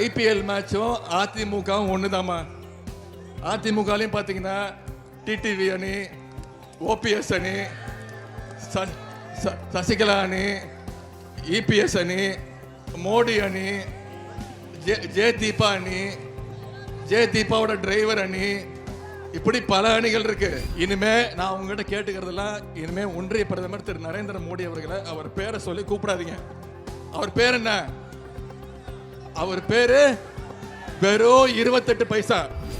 IPL மேட்சும் அதிமுகவும் ஒண்ணுதாம்மா. அதிமுகலையும் பார்த்தீங்கன்னா டிடிவி அணி, ஓபிஎஸ் அணி, சசிகலா அணி, இபிஎஸ் அணி, மோடி அணி, ஜே தீபா அணி, ஜே தீபாவோட டிரைவர் அணி, இப்படி பல அணிகள் இருக்கு. இனிமே நான் உங்ககிட்ட கேட்டுக்கிறதெல்லாம், இனிமே ஒன்றிய பிரதமர் திரு நரேந்திர மோடி அவர்களை அவர் பேரை சொல்லி கூப்பிடாதீங்க. அவர் பேர் என்ன? அவர் பேரு வெறும் 28 பைசா.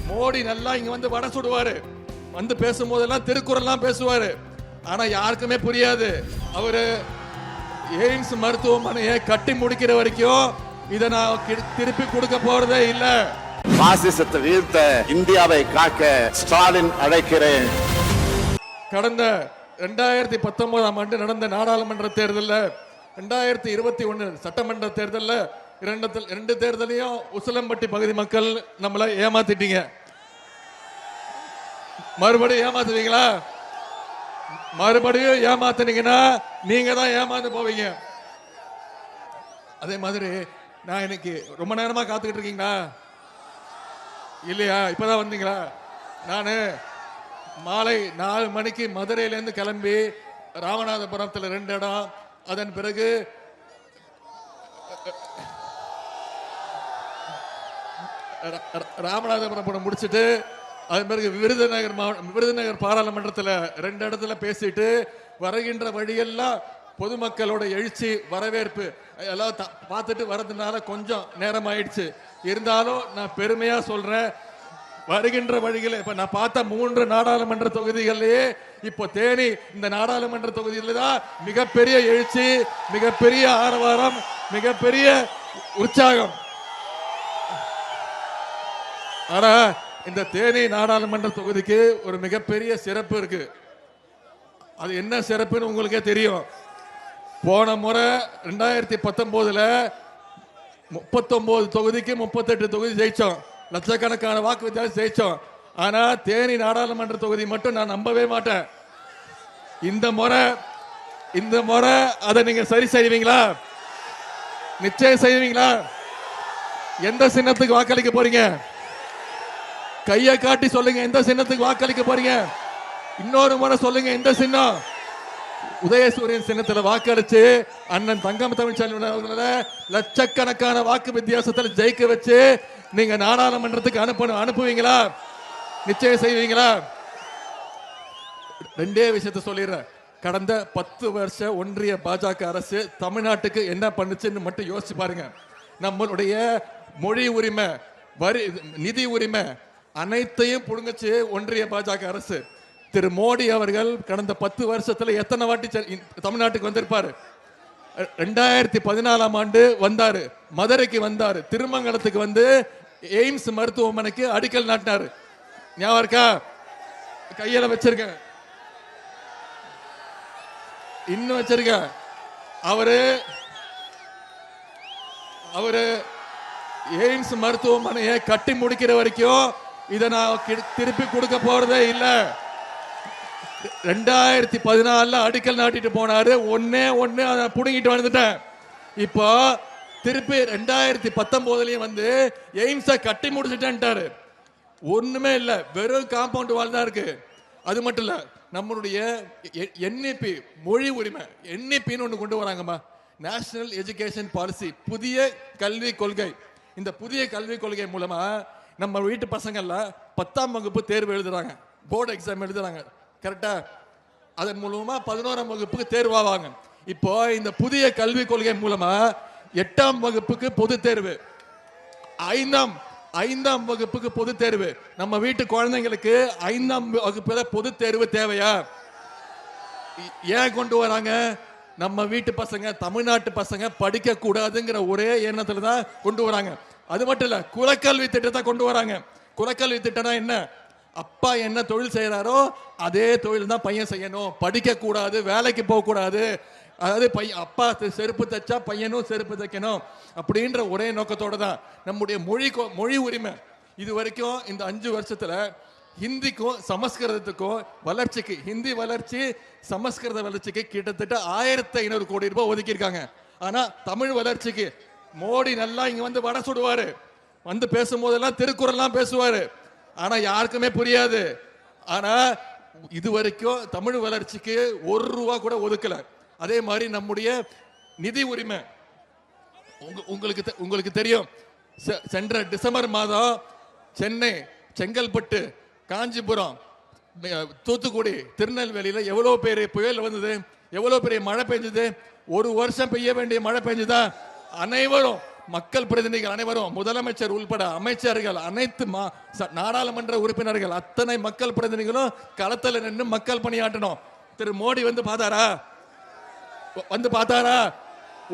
மோடி நல்லா இங்க வந்து வடை சுடுவாரு, வந்து பேசும்போதெல்லாம் திருக்குறள்லாம் பேசுவாரு. ஆனா யாருக்குமே புரியாது. அவரு எய்ம்ஸ் மருத்துவமனையை கட்டி முடிக்கிற வரைக்கும் இதை நான் திருப்பி கொடுக்க போறதே இல்ல. பாசிசத்தை வீழ்த்த இந்தியாவை காக்க ஸ்டாலின் அழைக்கிறேன். கடந்த 2019ஆம் ஆண்டு நடந்த நாடாளுமன்ற தேர்தலில், 2021 சட்டமன்ற தேர்தலில், ரெண்டு தேர்தலையும் உசிலம்பட்டி பகுதி மக்கள் நம்மளை ஏமாத்திட்டீங்க. மறுபடியும் ஏமாத்துவீங்களா? மறுபடியும் ஏமாத்தினீங்கன்னா நீங்க தான் ஏமாந்து போவீங்க. அதே மாதிரி நான் இன்னைக்கு ரொம்ப நேரமா காத்துக்கிட்டு இருக்கீங்களா? இல்லையா? இப்பதான் வந்தீங்களா? நான் மாலை 4 மணிக்கு மதுரையிலேருந்து கிளம்பி ராமநாதபுரத்தில் 2 இடம், அதன் பிறகு ராமநாதபுரம் முடிச்சுட்டு அதன் பிறகு விருதுநகர் பாராளுமன்றத்தில் 2 இடத்துல பேசிட்டு வருகின்ற வழியெல்லாம் பொதுமக்களோட எழுச்சி, வரவேற்பு எல்லாம் பார்த்துட்டு வரதுனால கொஞ்சம் நேரம் ஆயிடுச்சு. இருந்தாலும் நான் பெருமையா சொல்றேன், வருகின்ற வழிகளை இப்ப நான் பார்த்த 3 நாடாளுமன்ற தொகுதிகளிலேயே இப்போ தேனி இந்த நாடாளுமன்ற தொகுதியில தான் மிகப்பெரிய எழுச்சி, மிகப்பெரிய ஆரவாரம், மிகப்பெரிய உற்சாகம். ஆனா இந்த தேனி நாடாளுமன்ற தொகுதிக்கு ஒரு மிகப்பெரிய சிறப்பு இருக்கு. அது என்ன சிறப்புன்னு உங்களுக்கே தெரியும். போன முறை 2019ல 39 தொகுதிக்கு 38 தொகுதி ஜெயிச்சோம், லட்சக்கணக்கான வாக்கு வித்தியாசம் ஜெயிச்சோம். ஆனா தேனி நாடாளுமன்ற தொகுதி மட்டும் நான் நம்பவே மாட்டேன். இந்த முறை அதை நீங்க சரி செய்வீங்களா? நிச்சயம் செய்வீங்களா? எந்த சின்னத்துக்கு வாக்களிக்க போறீங்க? கையை காட்டி சொல்லுங்க, எந்த சின்னத்துக்கு வாக்களிக்க போறீங்க? இன்னொரு முறை சொல்லுங்க, எந்த சின்னம்? உதயசூரியன் சின்னத்துல வாக்களிச்சு அண்ணன் தங்கம் தமிழ்ச்செல்வன் அவர்களை லட்சக்கணக்கான வாக்கு வித்தியாசத்தில் ஜெயிக்க வச்சு நீங்க நாடாளுமன்றத்துக்கு அனுப்புவீங்களா? நிச்சயம் செய்வீங்களா? 2 விஷயத்த சொல்லிடுறேன். கடந்த 10 வருஷ ஒன்றிய பாஜக அரசு தமிழ்நாட்டுக்கு என்ன பண்ணுச்சுன்னு மட்டும் யோசிச்சு பாருங்க. நம்மளுடைய மொழி உரிமை, வரி, நிதி உரிமை அனைத்தையும் புடுங்கச்சு ஒன்றிய பாஜக அரசு. திரு மோடி அவர்கள் கடந்த 10 வருஷத்துல எத்தனை வாட்டி தமிழ்நாட்டுக்கு வந்திருப்பாரு? 2014ஆம் ஆண்டு வந்தாரு, மதுரைக்கு வந்தாரு, திருமங்கலத்துக்கு வந்து எய்ம்ஸ் மருத்துவமனைக்கு அடிக்கல் நாட்டினாரு. ஞாபகம் இருக்கா? கையில வச்சிருக்கேன், இன்னும் வச்சிருக்கேன். அவரு எய்ம்ஸ் மருத்துவமனையை கட்டி முடிக்கிற வரைக்கும் இதை நான் திருப்பி கொடுக்க போறதே இல்ல. 2014 அடிக்கல் நாட்டிட்டு போனாரு, ஒன்னே அதை புடுங்கிட்டு வந்துட்டேன். இப்போ திருப்பி 2019லயும் வந்து எய்ம்ஸை கட்டி முடிச்சுட்டேன்ட்டாரு. ஒண்ணுமே இல்ல, வெறும் காம்பவுண்ட் வால் தான் இருக்கு. அது மட்டும் இல்ல, நம்மளுடைய என்இபி மொழி உரிமை, என்இபின்னு ஒண்ணு கொண்டு வராங்கம்மா, நேஷனல் எஜுகேஷன் பாலிசி, புதிய கல்வி கொள்கை. இந்த புதிய கல்வி கொள்கை மூலமா நம்ம வீட்டு பசங்கள்லாம் 10ஆம் வகுப்பு தேர்வு எழுதுறாங்க, போர்டு எக்ஸாம் எழுதுறாங்க, கரெக்டா? அதன் மூலமா 11ஆம் வகுப்புக்கு தேர்வாவாங்க. இப்போ இந்த புதிய கல்வி கொள்கை மூலமா 8ஆம் வகுப்புக்கு பொது தேர்வு, 5ஆம் வகுப்புக்கு பொது தேர்வு. நம்ம வீட்டு குழந்தைங்களுக்கு 5ஆம் வகுப்புல பொது தேர்வு தேவையா? ஏன் கொண்டு வராங்க? நம்ம வீட்டு பசங்க, தமிழ்நாட்டு பசங்க படிக்க கூடாதுங்கிற ஒரே எண்ணத்துல தான் கொண்டு வராங்க. அது மட்டும் இல்ல, குலக்கல்வி திட்டத்தை கொண்டு வராங்க. குலக்கல்வி திட்டம்னா என்ன? அப்பா என்ன தொழில் செய்யறாரோ அதே தொழில் தான் பையன் செய்யணும், படிக்க கூடாது, வேலைக்கு போக கூடாது. அதாவது அப்பா செருப்பு தைச்சா பையனும் செருப்பு தைக்கணும் அப்படின்ற ஒரே நோக்கத்தோட தான் நம்முடைய மொழி உரிமை. இது வரைக்கும் இந்த 5 வருஷத்துல ஹிந்திக்கும் சமஸ்கிருதத்துக்கும் வளர்ச்சிக்கு, ஹிந்தி வளர்ச்சி, சமஸ்கிருத வளர்ச்சிக்கு கிட்டத்தட்ட 1500 கோடி ரூபாய் ஒதுக்கி இருக்காங்க. ஆனா தமிழ் வளர்ச்சிக்கு மோடி நல்லா இங்க வந்து வடை சுடுவாரு, வந்து பேசும்போதெல்லாம் திருக்குறள்லாம் பேசுவாரு. ஆனா யாருக்குமே புரியாது. ஆனா இது வரைக்கும் தமிழ் வளர்ச்சிக்கு 1 ரூபா கூட ஒதுக்கல. அதே மாதிரி நம்முடைய நிதி உரிமை உங்களுக்கு தெரியும். சென்ற டிசம்பர் மாதம் சென்னை, செங்கல்பட்டு, காஞ்சிபுரம், தூத்துக்குடி, திருநெல்வேலியில எவ்வளவு பெரிய புயல் வந்தது, எவ்வளவு பெரிய மழை பெஞ்சது. ஒரு வருஷம் பெய்ய வேண்டிய மழை பெஞ்சதா? அனைவரும் மக்கள் பிரதிநிதிகள் அனைவரும், முதலமைச்சர் உள்பட அமைச்சர்கள், அனைத்து நாடாளுமன்ற உறுப்பினர்கள், அத்தனை மக்கள் பிரதிநிதிகளும் களத்தில் நின்று மக்கள் பணியாற்றணும். திரு மோடி வந்து பார்த்தாரா?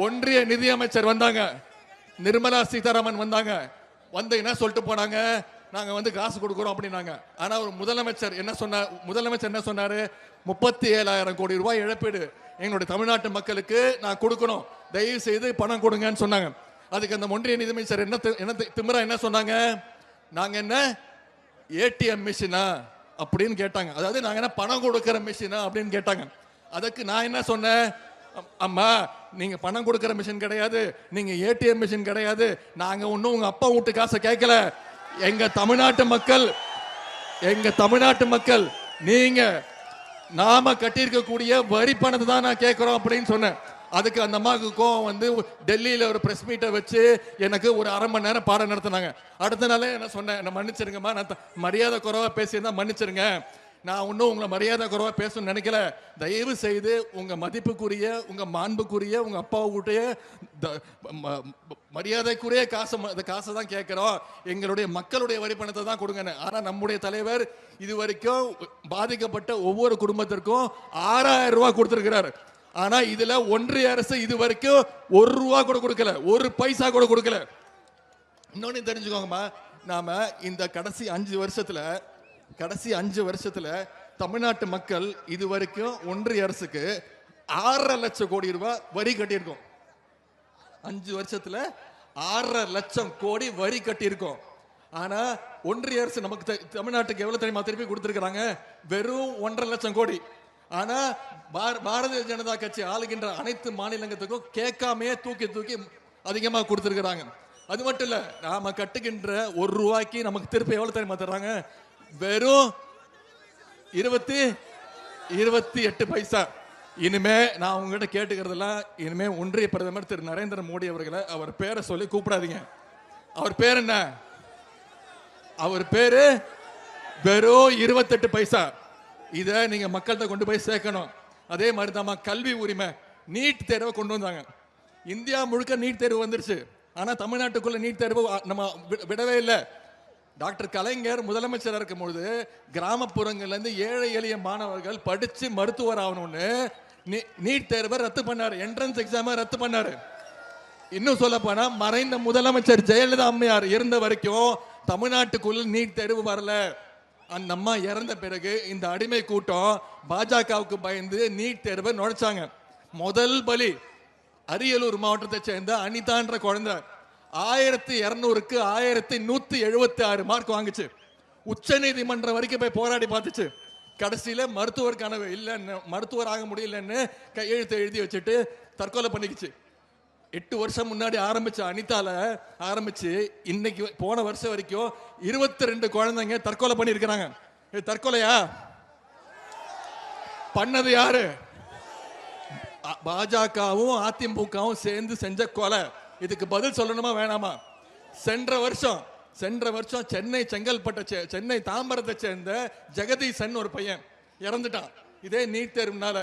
ஒன்றிய நிதியமைச்சர் வந்தாங்க, நிர்மலா சீதாராமன் வந்தாங்க. வந்து என்ன சொல்லிட்டு போனாங்க, நாங்க வந்து காசு கொடுக்கிறோம் அப்படின்னாங்க. ஆனா ஒரு முதலமைச்சர் என்ன சொன்னாரு, 37,000 கோடி ரூபாய் இழப்பீடு எங்களுடைய தமிழ்நாட்டு மக்களுக்கு நான் கொடுக்கணும், தயவு செய்து பணம் கொடுங்கன்னு சொன்னாங்க. அதுக்கு அந்த ஒன்றிய நிதியமைச்சர் என்ன திமிரா என்ன சொன்னாங்க, நாங்க என்ன ஏடிஎம் மிஷினா அப்படின்னு கேட்டாங்க. அதாவது நாங்க என்ன பணம் கொடுக்கிற மிஷினா அப்படின்னு கேட்டாங்க. அதுக்கு நான் என்ன சொன்னேன், அம்மா நீங்க பணம் கொடுக்கிற மிஷின் கிடையாது, நீங்க ஏடிஎம் மிஷின் கிடையாது, நாங்க ஒன்னும் உங்க அப்பா வீட்டு காசை கேட்கல. எங்க தமிழ்நாட்டு மக்கள் நீங்க நாம கட்டியிருக்கக்கூடிய வரி பணத்தை தான் நான் கேட்கிறோம் அப்படின்னு சொன்னேன். அதுக்கு அந்த அம்மாவுக்கு கோவம் வந்து டெல்லியில ஒரு பிரஸ் மீட்டை வச்சு எனக்கு ஒரு 1/2 மணி நேரம் பாடம் நடத்தினாங்க. அடுத்த நாளே என்ன சொன்னேன், நான் மன்னிச்சிருங்கம்மா, நான் மரியாதை குறைவா பேசியிருந்தா மன்னிச்சிருங்க, நான் ஒன்றும் உங்களை மரியாதை குறைவா பேசணும்னு நினைக்கல, தயவு செய்து உங்க மதிப்புக்குரிய, உங்க மாண்புக்குரிய, உங்க அப்பாவுடைய மரியாதைக்குரிய காசை தான் கேட்கிறோம், எங்களுடைய மக்களுடைய வரி பணத்தை தான் கொடுங்க. ஆனா நம்முடைய தலைவர் இது வரைக்கும் பாதிக்கப்பட்ட ஒவ்வொரு குடும்பத்திற்கும் 6,000 ரூபாய் கொடுத்திருக்கிறார். ஆனா இதுல ஒன்றிய அரசு இது வரைக்கும் 1 ரூபா கூட கொடுக்கல, 1 பைசா கூட கொடுக்கல. இன்னொன்னு தெரிஞ்சுக்கோங்கம்மா, நாம இந்த கடைசி 5 வருஷத்துல தமிழ்நாட்டு மக்கள் இது வரைக்கும் ஒன்றிய அரசுக்கு 6.5 லட்சம் கோடி ரூபாய் வரி கட்டியிருக்கோம். 5 வருஷத்துல 6.5 லட்சம் கோடி வரி கட்டியிருக்கோம். ஆனா ஒன்றிய அரசு நமக்கு தமிழ்நாட்டுக்கு எவ்வளவு தெரியுமா திருப்பி கொடுத்திருக்கிறாங்க, வெறும் 1.5 லட்சம் கோடி. ஆனா பாரதிய ஜனதா கட்சி ஆளுகின்ற அனைத்து மாநிலங்களுக்கும் கேட்காமையே தூக்கி அதிகமா கொடுத்திருக்கிறாங்க. அது மட்டும் இல்ல, நாம கட்டுகின்ற 1 ரூபாய்க்கு நமக்கு திருப்பி எவ்வளவு தெரியுமா தர்றாங்க, வெறும் 28 பைசா. இனிமே நான் உங்ககிட்ட கேட்டுக்கிறதெல்லாம், இனிமே ஒன்றிய பிரதமர் திரு நரேந்திர மோடி அவர்களை அவர் பேரை சொல்லி கூப்பிடாதீங்க. அவர் பேர் என்ன, அவர் பேரு வெறும் 28 பைசா. இத நீங்க மக்கள்கிட்ட கொண்டு போய் சேர்க்கணும். அதே மாதிரி தான் கல்வி உரிமை, நீட் தேர்வை கொண்டு வந்தாங்க. இந்தியா முழுக்க நீட் தேர்வு வந்துருச்சு, ஆனா தமிழ்நாட்டுக்குள்ள நீட் தேர்வு நம்ம விடவே இல்லை. டாக்டர் கலைஞர் முதலமைச்சர் இருக்கும் பொழுது கிராமப்புறங்கள்ல இருந்து ஏழை எளிய மாணவர்கள் படிச்சு மருத்துவர் ஆகணும்னு நீட் தேர்வை ரத்து பண்ணாரு, என்ட்ரன்ஸ் எக்ஸாம ரத்து பண்ணாரு. இன்னும் சொல்ல போனா மறைந்த முதலமைச்சர் ஜெயலலிதா அம்மையார் இருந்த வரைக்கும் தமிழ்நாட்டுக்குள்ள நீட் தேர்வு வரல. அந்த அம்மா இறந்த பிறகு இந்த அடிமை கூட்டம் பாஜகவுக்கு பயந்து நீட் தேர்வை நுழைச்சாங்க. முதல் பலி அரியலூர் மாவட்டத்தை சேர்ந்த அனிதான்ற குழந்தை 1200க்கு 1176 மார்க் வாங்குச்சு. உச்ச நீதிமன்றம் வரைக்கும் போய் போராடி பார்த்துச்சு. கடைசியில மருத்துவர் கனவு இல்லைன்னு, மருத்துவர் ஆக முடியலன்னு கையெழுத்து எழுதி வச்சுட்டு தற்கொலை பண்ணிக்கிச்சு. 8 வருஷம் முன்னாடி ஆரம்பிச்ச அனிதால ஆரம்பிச்சு இன்னைக்கு போன வருஷம் வரைக்கும் 22 குழந்தைங்க தற்கொலை பண்ணிருக்கிறாங்க. இது தற்கொலையா? பண்ணது யாரு? பாஜகவும் அதிமுகவும் சேர்ந்து செஞ்ச கொலை. இதுக்கு பதில் சொல்லணுமா வேணாமா? சென்ற வருஷம் சென்னை சென்னை தாம்பரத்தை சேர்ந்த ஜெகதீசன் ஒரு பையன் இறந்துட்டான். இதே நீட் தேர்வுனால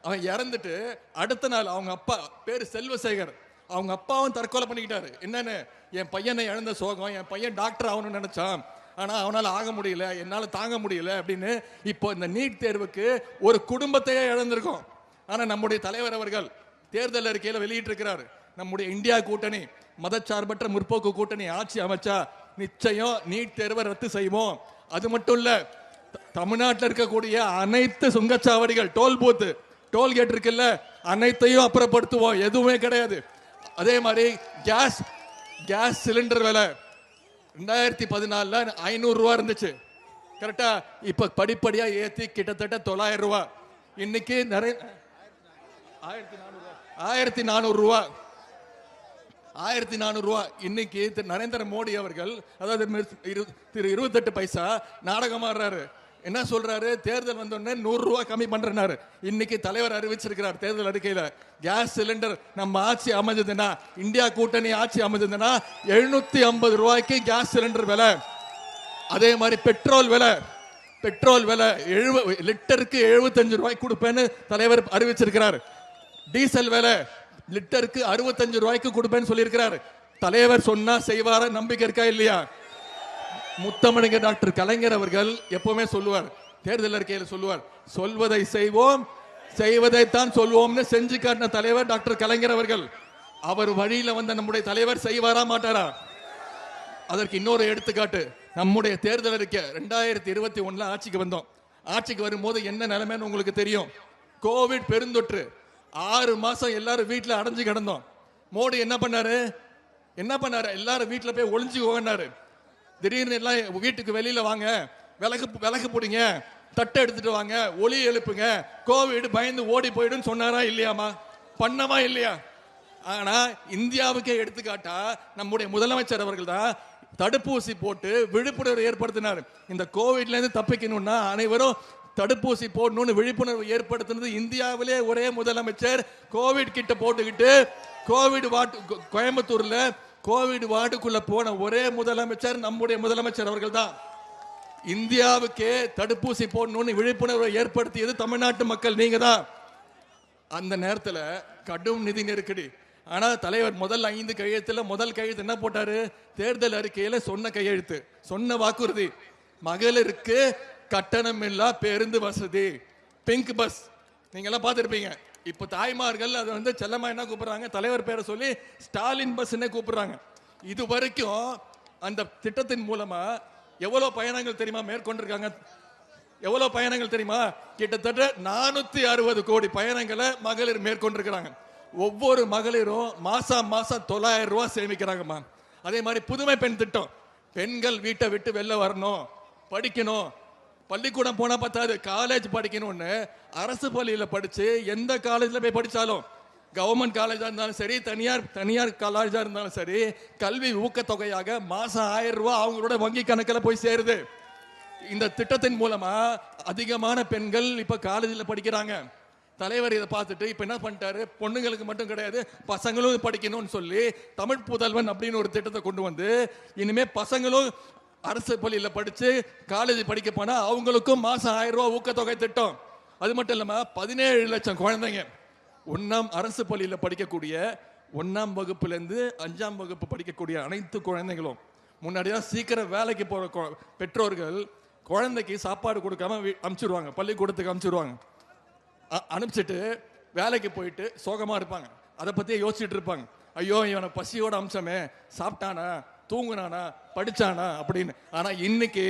அவன் இறந்துட்டு அடுத்த நாள் அவங்க அப்பா பேரு செல்வசேகர், அவங்க அப்பாவும் தற்கொலை பண்ணிக்கிட்டாரு. என்னன்னு, என் பையனை இழந்த சோகம், என் பையன் டாக்டர் ஆகணும்னு நினைச்சான், ஆனா அவனால ஆக முடியல, என்னால தாங்க முடியல அப்படின்னு இப்போ இந்த நீட் தேர்வுக்கு ஒரு குடும்பத்தையே இழந்திருக்கோம். ஆனா நம்முடைய தலைவர் அவர்கள் தேர்தல் அறிக்கையில வெளியிட்டு இருக்கிறார், நம்முடைய இந்தியா கூட்டணி மதச்சார்பற்ற முற்போக்கு கூட்டணி ஆட்சி அமைச்சா நிச்சயம் நீட் தேர்வை ரத்து செய்வோம். அது மட்டும் இல்ல, தமிழ்நாட்டில் இருக்கக்கூடிய அனைத்து சுங்கச்சாவடிகள், டோல் பூத், டோல்கேட் இருக்குல்ல, அனைத்தையும் அப்புறப்படுத்துவோம், எதுவுமே கிடையாது. அதே மாதிரி கேஸ் சிலிண்டர் விலை 2014 500 ரூபா இருந்துச்சு, கரெக்டா? இப்ப படிப்படியா ஏத்தி கிட்டத்தட்ட 900 ரூபா, இன்னைக்கு நிறைய 1400 ரூபா. 1400 ரூபா. இன்னைக்கு திரு நரேந்திர மோடி அவர்கள், அதாவது திரு 28 பைசா நாடகமாடுறாரு. என்ன சொல்றாரு? தேர்தல் வந்தோடனே 100 ரூபா கம்மி பண்றாரு. இன்னைக்கு தலைவர் அறிவிச்சிருக்கிறார் தேர்தல் அறிக்கையில, கேஸ் சிலிண்டர் நம்ம ஆட்சி அமைஞ்சதுன்னா, இந்தியா கூட்டணி ஆட்சி அமைஞ்சதுன்னா 750 ரூபாய்க்கு கேஸ் சிலிண்டர் விலை. அதே மாதிரி பெட்ரோல் விலை லிட்டருக்கு 75 ரூபாய்க்கு கொடுப்பேன்னு தலைவர் அறிவிச்சிருக்கிறார். டீசல் விலை லிட்டருக்கு 65 ரூபாய்க்கு கொடுப்பேன்னு சொல்லியிருக்கிறார். தலைவர் சொன்னா செய்வார, நம்பிக்கை இருக்கா இல்லையா? முத்தமிழக டாக்டர் கலைஞர் அவர்கள் எப்பவுமே சொல்லுவார், தேர்தல் அறிக்கையில் சொல்லுவார், சொல்வதை செய்வோம் செய்வதைத்தான் சொல்வோம்னு செஞ்சு காட்டின தலைவர் டாக்டர் கலைஞர் அவர்கள். அவர் வழியில வந்த நம்முடைய தலைவர் செய்வாரா மாட்டாரா? அதற்கு இன்னொரு எடுத்துக்காட்டு, நம்முடைய தேர்தல் அறிக்கை 2021 ஆட்சிக்கு வந்தோம். ஆட்சிக்கு வரும்போது என்ன நிலைமைன்னு உங்களுக்கு தெரியும். கோவிட் பெருந்தொற்று, 6 மாசம் எல்லாரும் வீட்டுல அடைஞ்சு கிடந்தோம். மோடி என்ன பண்ணாரு? எல்லாரும் வீட்டுல போய் ஒளிஞ்சு போனாரு. திடீர்னு எல்லாம் வீட்டுக்கு வெளியில வாங்க, விளக்கு போடுங்க, தட்டை எடுத்துட்டு வாங்க, ஒலி எழுப்புங்க, கோவிட் பயந்து ஓடி போயிடும் சொன்னாரா இல்லையாமா? பண்ணமா இல்லையா? ஆனா இந்தியாவுக்கே எடுத்துக்காட்டா நம்முடைய முதலமைச்சர் அவர்கள் தான் தடுப்பூசி போட்டு விழிப்புணர்வு ஏற்படுத்தினார். இந்த கோவிட்ல இருந்து தப்பிக்கணும்னா அனைவரும் தடுப்பூசி போடணும்னு விழிப்புணர்வு ஏற்படுத்தினது இந்தியாவிலே ஒரே முதலமைச்சர். கோவிட் கிட்ட போட்டுக்கிட்டு கோயம்புத்தூர்ல கோவிட் வார்டுக்குள்ள போன ஒரே முதலமைச்சர் நம்முடைய முதலமைச்சர் அவர்கள் தான். இந்தியாவுக்கே தடுப்பூசி போடணும்னு விழிப்புணர்வை ஏற்படுத்தியது தமிழ்நாட்டு மக்கள், நீங்க தான். அந்த நேரத்தில் கடும் நிதி நெருக்கடி. ஆனா தலைவர் முதல் 5 கையெழுத்துல முதல் கையெழுத்து என்ன போட்டாரு? தேர்தல் அறிக்கையில சொன்ன கையெழுத்து, சொன்ன வாக்குறுதி, மகளிருக்கு கட்டணம் இல்லா பேருந்து வசதி, பிங்க் பஸ். நீங்க எல்லாம் பார்த்திருப்பீங்க. இப்ப தாய்மார்கள் அது வந்து செல்லமா என்ன கூப்பிடுறாங்க? தலைவர் பேரை சொல்லி ஸ்டாலின் பஸ் கூப்பிடுறாங்க. இது வரைக்கும் அந்த திட்டத்தின் மூலமா எவ்வளவு பயணங்கள் தெரியுமா மேற்கொண்டிருக்காங்க? எவ்வளவு பயணங்கள் தெரியுமா? கிட்டத்தட்ட 460 கோடி பயணங்களை மகளிர் மேற்கொண்டிருக்கிறாங்க. ஒவ்வொரு மகளிரும் மாசம் 900 ரூபாய் சேமிக்கிறாங்கம்மா. அதே மாதிரி புதுமை பெண் திட்டம், பெண்கள் வீட்டை விட்டு வெளில வரணும், படிக்கணும், பள்ளிக்கூடம் போனா பத்தாது, காலேஜ் படிக்கணும்னு அரசு பள்ளியில படிச்சு எந்த காலேஜ்ல போய் படிச்சாலும், கவர்மெண்ட் காலேஜா இருந்தாலும் சரி, தனியார் காலேஜா இருந்தாலும் சரி, கல்வி ஊக்கத்தொகையாக மாசம் 1000 ரூபாய் அவங்களோட வங்கி கணக்கில் போய் சேருது. இந்த திட்டத்தின் மூலமா அதிகமான பெண்கள் இப்ப காலேஜில் படிக்கிறாங்க. தலைவர் இதை பார்த்துட்டு இப்ப என்ன பண்ணிட்டாரு? பொண்ணுங்களுக்கு மட்டும் கிடையாது, பசங்களும் படிக்கணும்னு சொல்லி தமிழ் புதல்வன் அப்படின்னு ஒரு திட்டத்தை கொண்டு வந்து, இனிமே பசங்களும் அரசு பள்ளியில படிச்சு காலேஜ் படிக்க போனா அவங்களுக்கும் மாசம் 1000 ரூபாய் ஊக்கத்தொகை திட்டம். அது மட்டும் இல்லாம 17 லட்சம் குழந்தைங்க அரசு பள்ளியில படிக்கக்கூடிய 1ஆம் வகுப்புல இருந்து 5ஆம் வகுப்பு படிக்கக்கூடிய அனைத்து குழந்தைகளும். முன்னாடிதான் சீக்கிரம் வேலைக்கு போற பெற்றோர்கள் குழந்தைக்கு சாப்பாடு கொடுக்காம அனுப்பிச்சிடுவாங்க, பள்ளிக்கூடத்துக்கு அனுப்பிச்சிடுவாங்க. அனுப்பிச்சிட்டு வேலைக்கு போயிட்டு சோகமா இருப்பாங்க. அதை பத்தியே யோசிச்சுட்டு இருப்பாங்க, ஐயோ இவனை பசியோட அம்சமே, சாப்பிட்டானா, தூங்குனானா, படிச்சானா அப்படின்னு. ஆனா இன்னைக்கு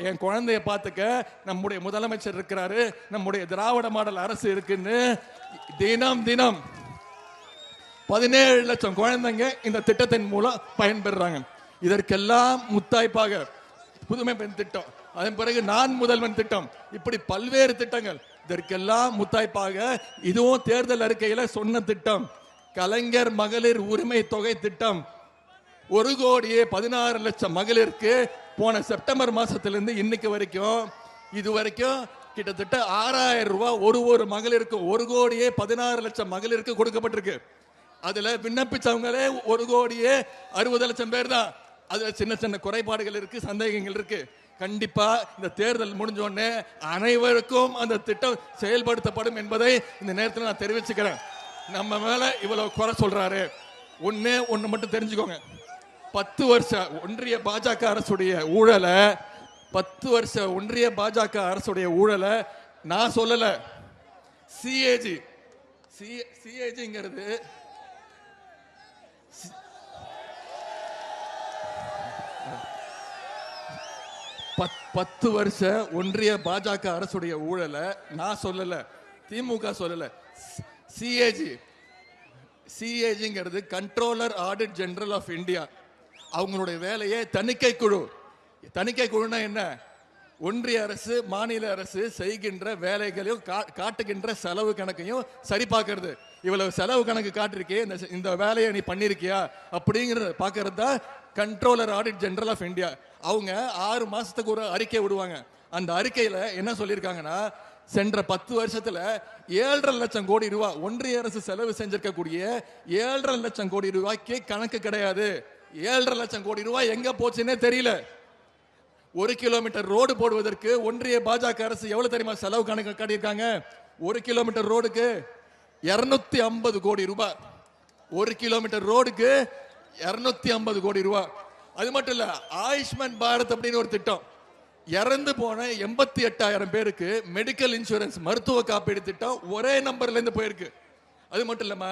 என் குழந்தைய பார்த்துக்க நம்முடைய முதலமைச்சர் இருக்கிறாரு, நம்முடைய திராவிட மாடல் அரசு இருக்குன்னு தினம் 17 லட்சம் குழந்தைங்க இந்த திட்டத்தின் மூலம் பயன்பெறாங்க. இதற்கெல்லாம் முத்தாய்ப்பாக புதுமை பெண் திட்டம், அதன் பிறகு நான் முதல்வன் திட்டம், இப்படி பல்வேறு திட்டங்கள். இதற்கெல்லாம் முத்தாய்ப்பாக இதுவும் தேர்தல் அறிக்கையில சொன்ன திட்டம், கலைஞர் மகளிர் உரிமை தொகை திட்டம். 1,16,00,000 மகளிருக்கு போன செப்டம்பர் மாசத்திலிருந்து இன்னைக்கு வரைக்கும் இதுவரைக்கும் கிட்டத்தட்ட 6,000 ரூபாய் ஒரு மகளிருக்கு 1,16,00,000 மகளிருக்கு கொடுக்கப்பட்டிருக்கு. அதுல விண்ணப்பிச்சவங்களே 1,60,00,000 பேர் தான். அதுல சின்ன சின்ன குறைபாடுகள் இருக்கு, சந்தேகங்கள் இருக்கு. கண்டிப்பா இந்த தேர்தல் முடிஞ்ச உடனே அனைவருக்கும் அந்த திட்டம் செயல்படுத்தப்படும் என்பதை இந்த நேரத்தில் நான் தெரிவிச்சுக்கிறேன். நம்ம மேல இவ்வளவு குறை சொல்றாரு, ஒண்ணு மட்டும் தெரிஞ்சுக்கோங்க. 10 வருஷ ஒன்றிய பாஜக அரசுடைய ஊழலை, 10 வருஷ ஒன்றிய பாஜக அரசுடைய ஊழலை நான் சொல்லல, சிஏஜிங்கிறது 10 வருஷ ஒன்றிய பாஜக அரசுடைய ஊழலை நான் சொல்லல, திமுக சொல்லல. சிஏஜிங்கிறது controller audit general of India. அவங்களுடைய வேலையே தணிக்கை குழுனா என்ன? ஒன்றிய அரசு மாநில அரசு செய்கின்ற வேலைகளையும் காட்டுகின்ற செலவு கணக்கையும் சரி பார்க்கிறது. இவ்வளவு செலவு கணக்கு காட்டிருக்கே, இந்த வேலையை நீ பண்ணிருக்கியா அப்படிங்கிறத பாக்குறது தான் controller audit general of India. அவங்க 6 மாசத்துக்கு ஒரு அறிக்கை விடுவாங்க. அந்த அறிக்கையில என்ன சொல்லியிருக்காங்கன்னா, சென்ற 10 வருஷத்துல 7.5 லட்சம் கோடி ரூபாய் ஒன்றிய அரசு செலவு செஞ்சிருக்கக்கூடிய 7.5 லட்சம் கோடி ரூபாய்க்கு கணக்கு கிடையாது. 7.5 லட்சம் கோடி ரூபாய் எங்க போச்சுன்னே தெரியல. 1 கிலோமீட்டர் ரோடு போடுவதற்கு ஒன்றிய பாஜக அரசு எவ்வளவு தெரியுமா செலவு கணக்கு காட்டியிருக்காங்க? 1 கிலோமீட்டர் ரோடுக்கு 250 கோடி ரூபாய். 1 கிலோமீட்டர் ரோடுக்கு 250 கோடி ரூபாய். அது மட்டும் இல்ல, ஆயுஷ்மான் பாரத் அப்படின்னு ஒரு திட்டம், இறந்து போன 88,000 பேருக்கு மெடிக்கல் இன்சூரன்ஸ் மருத்துவ காப்பீடு திட்டம் ஒரே நம்பர்ல இருந்து போயிருக்கு. அது மட்டும் இல்லாம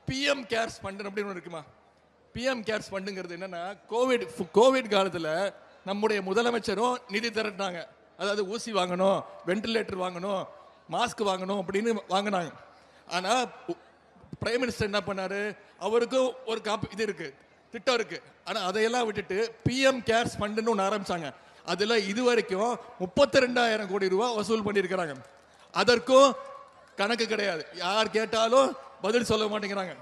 பிஎம் கேர்ஸ் ஃபண்ட் அப்படின்னு இருக்குமா. பிஎம் கேர்ஸ் ஃபண்டுங்கிறது என்னன்னா, கோவிட் காலத்துல நம்முடைய முதலமைச்சரும் நிதி திரட்டினாங்க. அதாவது ஊசி வாங்கணும், வென்டிலேட்டர் வாங்கணும், மாஸ்க் வாங்கணும் அப்படின்னு வாங்கினாங்க. ஆனா பிரைம் மினிஸ்டர் என்ன பண்ணாரு, அவருக்கும் ஒரு இது இருக்கு, திட்டம் இருக்கு. ஆனா அதையெல்லாம் விட்டுட்டு பிஎம் கேர்ஸ் ஃபண்டுன்னு ஒன்று ஆரம்பிச்சாங்க. அதுல இதுவரைக்கும் 32,000 கோடி ரூபாய் வசூல் பண்ணியிருக்கிறாங்க. அதற்கும் கணக்கு கிடையாது. யார் கேட்டாலும் பதில் சொல்ல மாட்டேங்கிறாங்க.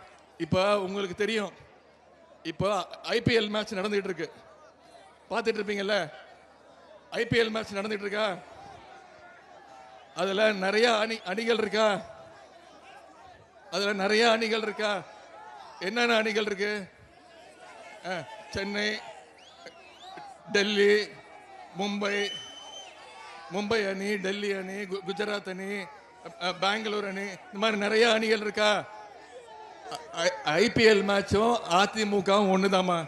இப்ப உங்களுக்கு தெரியும், இப்போ ஐபிஎல் மேட்ச் நடந்துட்டு இருக்கு, பார்த்துட்டு இருப்பீங்கல்ல. ஐபிஎல் மேட்ச் நடந்துட்டு இருக்கா, அதுல நிறைய அணிகள் இருக்கா, அதுல நிறைய அணிகள் இருக்கா. என்னென்ன அணிகள் இருக்கு? சென்னை, டெல்லி, மும்பை அணி, டெல்லி அணி, குஜராத் அணி, பெங்களூர் அணி, இந்த மாதிரி நிறைய அணிகள் இருக்கா. ஐபிஎல் மேட்சும் அதிமுகவும் ஒண்ணுதாமா.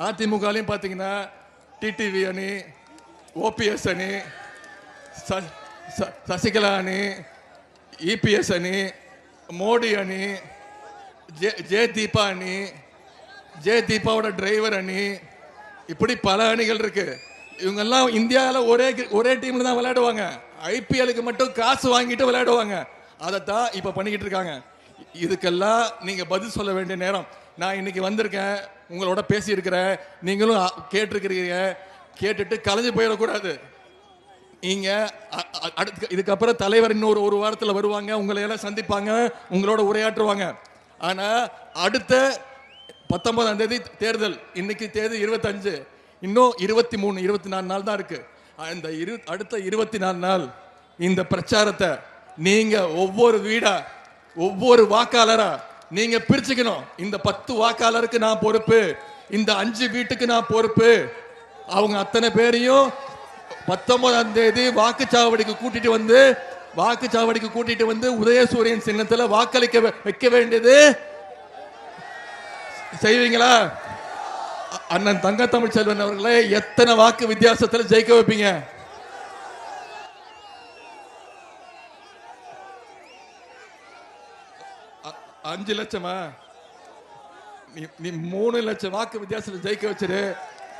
அதிமுகலையும் பாத்தீங்கன்னா டிடிவி அணி, ஓபிஎஸ் அணி, சசிகலா அணி, இபிஎஸ் அணி, மோடி அணி, ஜே தீபா அணி, ஜே தீபாவோட டிரைவர் அணி, இப்படி பல அணிகள் இருக்கு. இவங்க எல்லாம் இந்தியாவில் ஒரே டீம்ல தான் விளையாடுவாங்க. ஐபிஎலுக்கு மட்டும் காசு வாங்கிட்டு விளையாடுவாங்க. அதைத்தான் இப்ப பண்ணிக்கிட்டு இருக்காங்க. இதுக்கெல்லாம் நீங்க பதில் சொல்ல வேண்டிய நேரம். நான் இன்னைக்கு வந்திருக்கேன், உங்களோட பேசி இருக்கிறேன், நீங்களும் கேட்டிருக்கிறீங்க. கேட்டுட்டு கலைஞ்சு போயிடக்கூடாது. நீங்க இதுக்கப்புறம் தலைவர் இன்னொரு ஒரு வாரத்தில் வருவாங்க, உங்களை எல்லாம் சந்திப்பாங்க, உங்களோட உரையாற்றுவாங்க. ஆனா அடுத்த 19ஆம் தேதி தேர்தல், இன்னைக்கு தேதி 25, இன்னும் 23 24 நாள் தான் இருக்கு. அந்த அடுத்த 24 நாள் இந்த பிரச்சாரத்தை நீங்க ஒவ்வொரு வீடா, ஒவ்வொரு வாக்காளரா நீங்க பிரிச்சுக்கணும். இந்த 10 வாக்காளருக்கு நான் பொறுப்பு, இந்த 5 வீட்டுக்கு நான் பொறுப்பு. அவங்க அத்தனை பேரையும் 19ஆம் தேதி வாக்குச்சாவடிக்கு கூட்டிட்டு வந்து உதயசூரியன் சின்னத்துல வாக்களிக்க வைக்க வேண்டியது செய்வீங்களா? அண்ணன் தங்க தமிழ்ச்செல்வன் அவர்களே, எத்தனை வாக்கு வித்தியாசத்தில் ஜெயிக்க வைப்பீங்க? அஞ்சு லட்சமா? நீ 3 லட்சம் வாக்கு வித்தியாசத்தில் ஜெயிக்க வச்சிரு.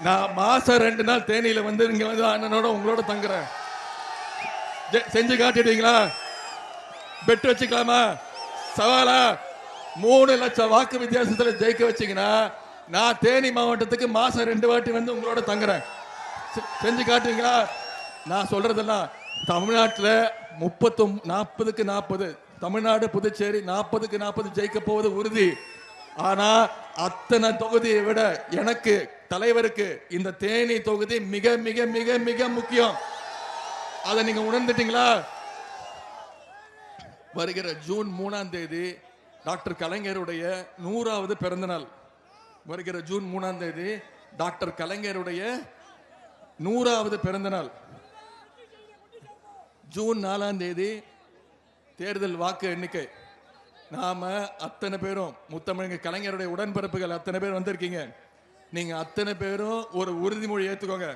நான் மாசம் 2 நாள் தேனியில வந்து இங்க வந்து அண்ணனோட உங்களோட தங்குறேன். செஞ்சு காட்டிடுவீங்களா? பெட் வச்சுக்கலாமா? சவாலா? 3 லட்சம் வாக்கு வித்தியாசத்தில் ஜெயிக்க வச்சீங்கன்னா நான் தேனி மாவட்டத்துக்கு மாசம் 2 வாட்டி வந்து உங்களோட தங்குறேன். செஞ்சு காட்டுவீங்களா? நான் சொல்றதெல்லாம் தமிழ்நாட்டில் 40க்கு 40, தமிழ்நாடு புதுச்சேரி 40க்கு 40 ஜெயிக்க போவது உறுதி. ஆனா அத்தனை தொகுதியை விட எனக்கு தலைவருக்கு இந்த தேனி தொகுதி மிக மிக மிக மிக முக்கியம். அதை நீங்க உணர்ந்துட்டீங்களா? வருகிற ஜூன் 3ஆம் தேதி டாக்டர் கலைஞருடைய 100வது பிறந்த நாள். வருகிற ஜூன் 3ஆம் தேதி டாக்டர் கலைஞருடைய 100வது பிறந்த நாள். ஜூன் 4ஆம் தேதி தேர்தல் வாக்கு எண்ணிக்கை. நாம அத்தனை பேரும் முத்தமிழ் கலைஞருடைய உடன்பிறப்புகள் அத்தனை பேர் வந்திருக்கீங்க. நீங்க அத்தனை பேரும் ஒரு உறுதிமொழி ஏத்துக்கோங்க.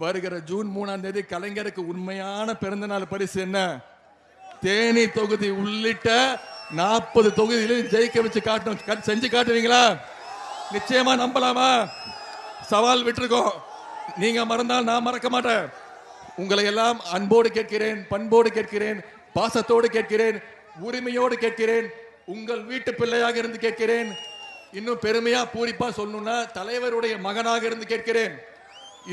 வருகிற ஜூன் 3ஆம் தேதி கலைஞருக்கு உண்மையான பிறந்த நாள் பரிசு என்ன? தேனி தொகுதி உள்ளிட்ட 40 தொகுதியிலும் ஜெயிக்க வச்சு காட்டணும். செஞ்சு காட்டுவீங்களா? நிச்சயமா நம்பலாமா? சவால் விட்டுருக்கோம். நீங்க மறந்தால் நான் மறக்க மாட்டேன். உங்களை எல்லாம் அன்போடு கேட்கிறேன், பண்போடு கேட்கிறேன், பாசத்தோடு கேட்கிறேன், உரிமையோடு கேட்கிறேன், உங்கள் வீட்டு பிள்ளையாக இருந்து கேட்கிறேன். இன்னும் பெருமையா பூரிப்பா சொல்லணும்னா தலைவருடைய மகனாக இருந்து கேட்கிறேன்.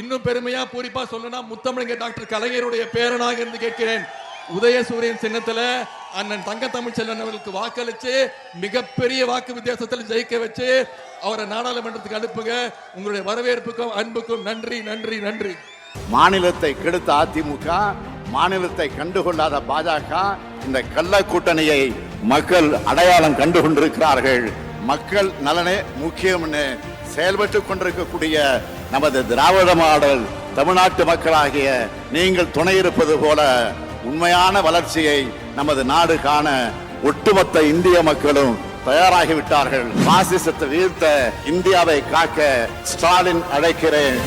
இன்னும் பெருமையா பூரிப்பா சொல்லணும்னா முத்தமிழங்க டாக்டர் கலைஞருடைய பேரனாக இருந்து கேட்கிறேன். உதயசூரியன் சின்னத்துல அண்ணன் தங்க தமிழ்ச்செல்வன் அவர்களுக்கு வாக்களிச்சு மிகப்பெரிய வாக்கு வித்தியாசத்தில் ஜெயிக்க வச்சு அவரை நாடாளுமன்றத்துக்கு அனுப்புங்க. உங்களுடைய வரவேற்புக்கும் அன்புக்கும் நன்றி நன்றி நன்றி. மாநிலத்தை கெடுத்த அதிமுக, மாநிலத்தை கண்டுகொள்ளாத பாஜக, இந்த கள்ள கூட்டணியை மக்கள் அடையாளம் கண்டு கொண்டிருக்கிறார்கள். மக்கள் நலனே முக்கியம்னு செயல்பட்டு கொண்டிருக்கக்கூடிய நமது திராவிட மாடல் தமிழ்நாட்டு மக்களாகிய நீங்கள் துணை இருப்பது போல உண்மையான வளர்ச்சியை நமது நாடு காண ஒட்டுமொத்த இந்திய மக்களும் தயாராகிவிட்டார்கள். பாசிசத்தை வீழ்த்த இந்தியாவை காக்க ஸ்டாலின் அழைக்கிறேன்.